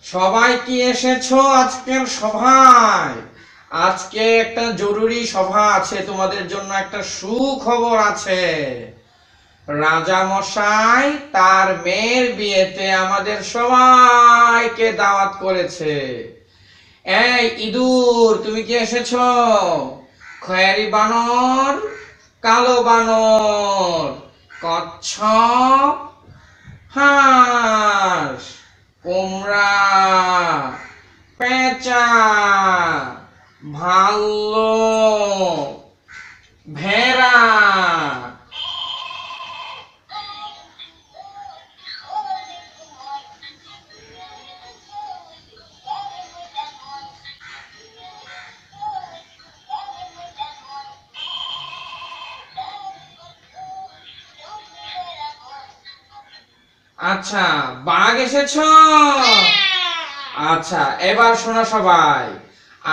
সবাই কি এসেছো আজকের সভায়? আজকে একটা জরুরি সভা আছে, তোমাদের জন্য একটা সুখবর আছে। রাজা মশাই তার মেয়ের বিয়েতে আমাদের সবাইকে দাওয়াত করেছে। এই ইঁদুর, তুমি কি এসেছো? খয়েরি বানর, কালো বানর, কচ্ছপ, হাঁস, কুমড়া, পেঁচা, ভাল্লুক, ভেড়া। আচ্ছা, বাঘ এসেছো? আচ্ছা, এবার শোনো সবাই,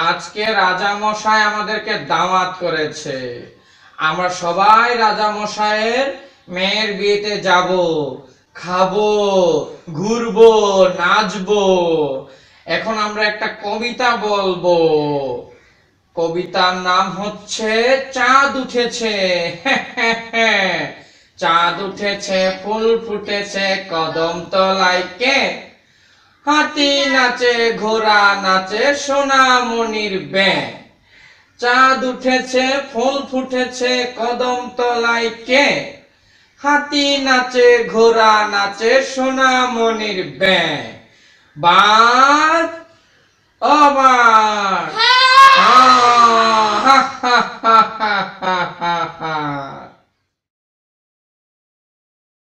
আজকে রাজা মশাই আমাদেরকে দাওয়াত করেছে। আমরা সবাই রাজা মশাইয়ের মেয়ের বিয়েতে যাব, খাবো, ঘুরবো, নাচবো। এখন আমরা একটা কবিতা বলবো। কবিতার নাম হচ্ছে চাঁদ উঠেছে। চাঁদ উঠেছে, ফুল ফুটেছে, কদম তলায় কে? হাতি নাচে, ঘোড়া নাচে, সোনামণির ব্যাং। চাঁদ উঠেছে, ফুল ফুটেছে, কদম তলায় কে? হাতি নাচে, ঘোড়া নাচে, সোনামণির ব্যাং। বাঘ, ও বাঘ, হা হা হা হা হা।